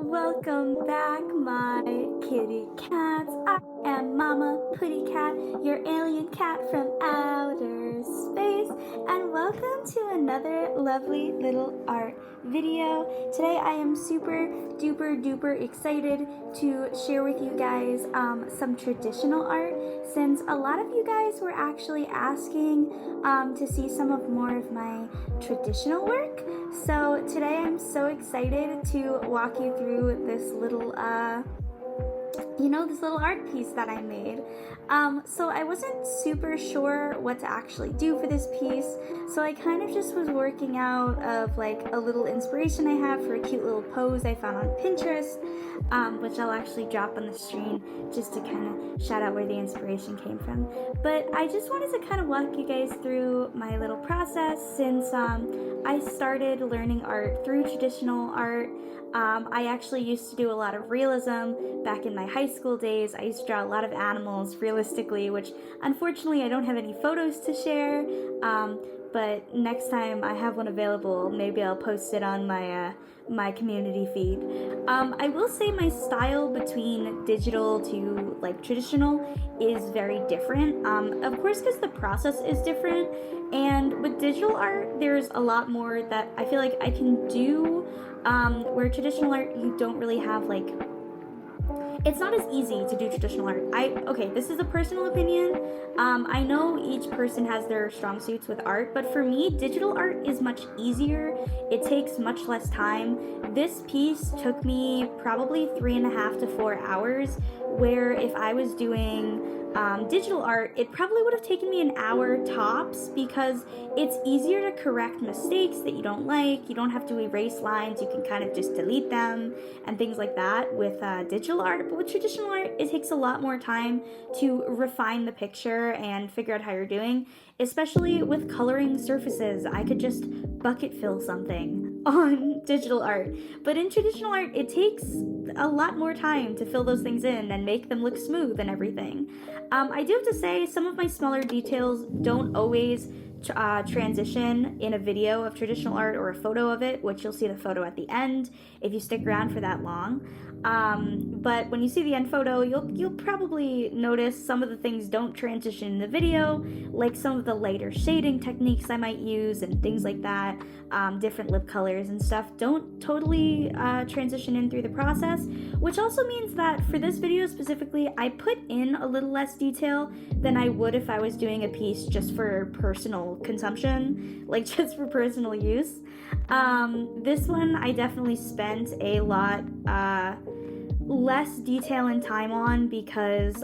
Welcome back, my kitty cats. I am Mama Putty Cat, your alien cat from outer space, and welcome to another lovely little art video. Today I am super duper excited to share with you guys some traditional art, since a lot of you guys were actually asking to see some of more of my traditional work. So today I'm so excited to walk you through this little this little art piece that I made. So I wasn't super sure what to actually do for this piece, so I kind of just was working out of like a little inspiration I have for a cute little pose I found on Pinterest, which I'll actually drop on the screen just to kind of shout out where the inspiration came from. But I just wanted to kind of walk you guys through my little process, since I started learning art through traditional art. I actually used to do a lot of realism back in my high school days. I used to draw a lot of animals realistically, which unfortunately I don't have any photos to share, but next time I have one available, maybe I'll post it on my community feed. I will say my style between digital to like traditional is very different, of course, because the process is different, and with digital art there's a lot more that I feel like I can do, where traditional art you don't really have like, it's not as easy to do traditional art. Okay, this is a personal opinion. I know each person has their strong suits with art, but for me, digital art is much easier. It takes much less time. This piece took me probably 3.5 to 4 hours, where if I was doing digital art, it probably would have taken me an hour tops, because it's easier to correct mistakes that you don't like. You don't have to erase lines, you can kind of just delete them and things like that with digital art. But with traditional art, it takes a lot more time to refine the picture and figure out how you're doing, especially with coloring surfaces. I could just bucket fill something on digital art, but in traditional art it takes a lot more time to fill those things in and make them look smooth and everything. I do have to say, some of my smaller details don't always transition in a video of traditional art or a photo of it, which you'll see the photo at the end if you stick around for that long. But when you see the end photo, you'll probably notice some of the things don't transition in the video, like some of the lighter shading techniques I might use and things like that. Different lip colors and stuff don't totally transition in through the process, which also means that for this video specifically, I put in a little less detail than I would if I was doing a piece just for personal consumption, like just for personal use. This one I definitely spent a lot less detail and time on, because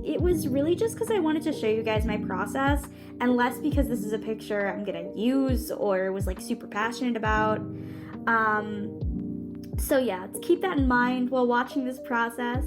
it was really just because I wanted to show you guys my process, and less because this is a picture I'm gonna use or was like super passionate about. So yeah, keep that in mind while watching this process.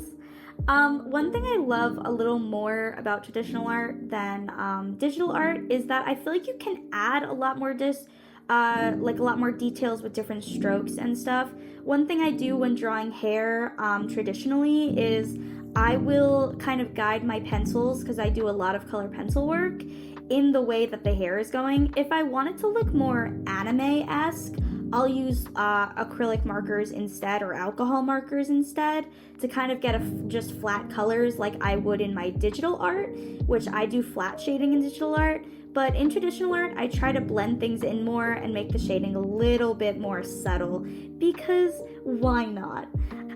One thing I love a little more about traditional art than digital art is that I feel like you can add a lot more like a lot more details with different strokes and stuff. One thing I do when drawing hair traditionally is I will kind of guide my pencils, because I do a lot of color pencil work, in the way that the hair is going. If I want it to look more anime-esque, I'll use acrylic markers instead, or alcohol markers instead, to kind of get just flat colors like I would in my digital art, which I do flat shading in digital art. But in traditional art, I try to blend things in more and make the shading a little bit more subtle, because why not?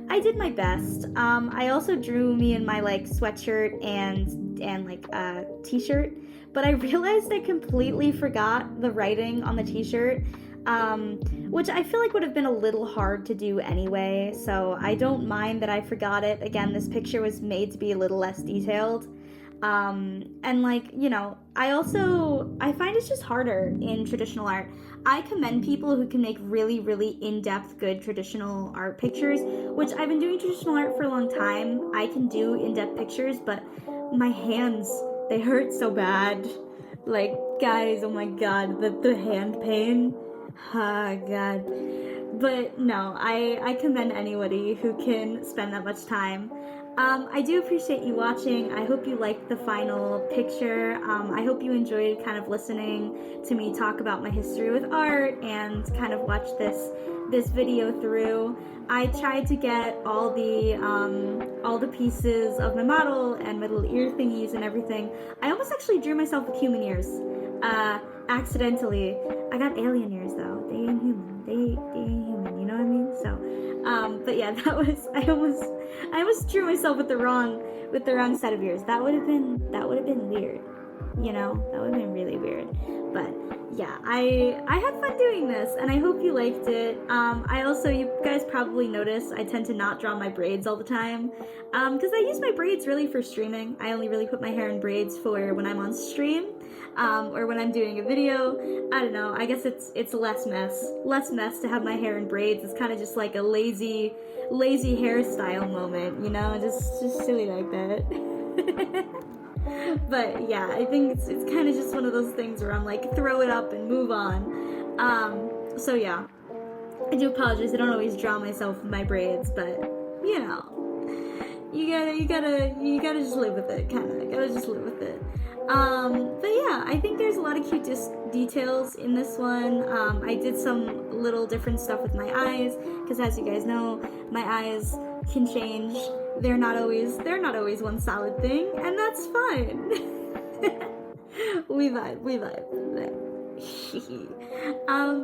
I did my best. I also drew me in my like sweatshirt and like t-shirt, but I realized I completely forgot the writing on the t-shirt, which I feel like would have been a little hard to do anyway, so I don't mind that I forgot it. Again, this picture was made to be a little less detailed. And like, you know, I find it's just harder in traditional art. I commend people who can make really in-depth good traditional art pictures, which I've been doing traditional art for a long time. I can do in-depth pictures, but my hands, they hurt so bad. Like, guys, oh my god, the hand pain. Oh god. But no, I commend anybody who can spend that much time. I do appreciate you watching. I hope you liked the final picture. I hope you enjoyed kind of listening to me talk about my history with art and kind of watch this video through. I tried to get all the pieces of my model and my little ear thingies and everything. I almost actually drew myself with human ears, accidentally. I got alien ears though. They ain't human. They ain't human. You know what I mean? So, but yeah, that was I almost drew myself with the wrong set of ears. That would have been weird. You know, that would have been really weird. But yeah, I had fun doing this, and I hope you liked it. I also, you guys probably noticed, I tend to not draw my braids all the time, because I use my braids really for streaming. I only really put my hair in braids for when I'm on stream, or when I'm doing a video. I don't know, I guess it's less mess to have my hair in braids. It's kind of just like a lazy hairstyle moment, you know, just silly like that. But yeah, I think it's kind of just one of those things where I'm like, throw it up and move on. So yeah, I do apologize. I don't always draw myself with my braids, but you know, you gotta just live with it. Gotta just live with it. But yeah, I think there's a lot of cute details in this one. I did some little different stuff with my eyes, because as you guys know, my eyes can change. They're not always one solid thing, and that's fine. we vibe.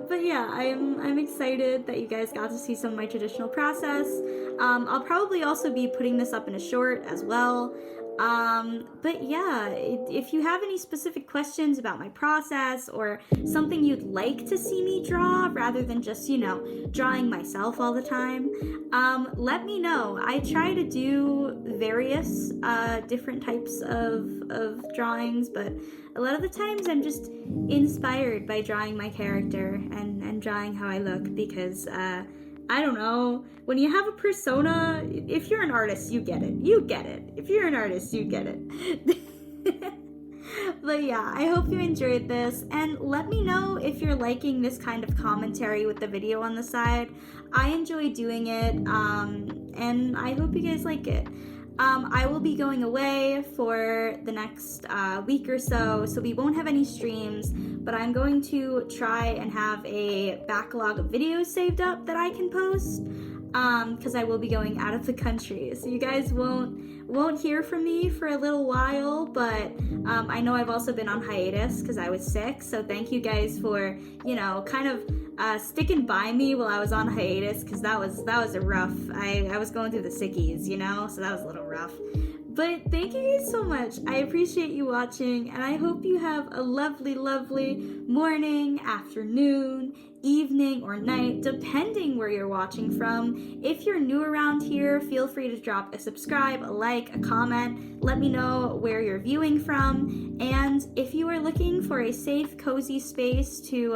But yeah, I'm excited that you guys got to see some of my traditional process. I'll probably also be putting this up in a short as well. But yeah, if you have any specific questions about my process or something you'd like to see me draw rather than just, you know, drawing myself all the time, let me know. I try to do various different types of drawings, but a lot of the times I'm just inspired by drawing my character and drawing how I look, because I don't know, when you have a persona, if you're an artist, you get it. If you're an artist, you get it. But yeah, I hope you enjoyed this, and let me know if you're liking this kind of commentary with the video on the side. I enjoy doing it, and I hope you guys like it. I will be going away for the next week or so we won't have any streams, but I'm going to try and have a backlog of videos saved up that I can post, because I will be going out of the country, so you guys won't hear from me for a little while, but I know I've also been on hiatus because I was sick, so thank you guys for, you know, kind of sticking by me while I was on hiatus, because that was a rough, I was going through the sickies, you know, so that was a little rough. But thank you guys so much. I appreciate you watching, and I hope you have a lovely, lovely morning, afternoon, evening, or night, depending where you're watching from. If you're new around here, feel free to drop a subscribe, a like, a comment. Let me know where you're viewing from. And if you are looking for a safe, cozy space to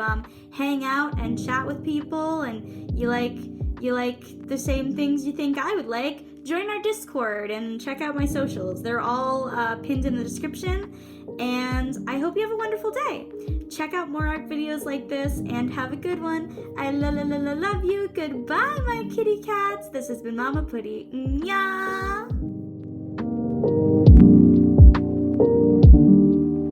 hang out and chat with people, and you like the same things you think I would like, join our Discord and check out my socials. They're all pinned in the description, and I hope you have a wonderful day. Check out more art videos like this, and have a good one. I love you. Goodbye, my kitty cats. This has been Mama Putty. Nya!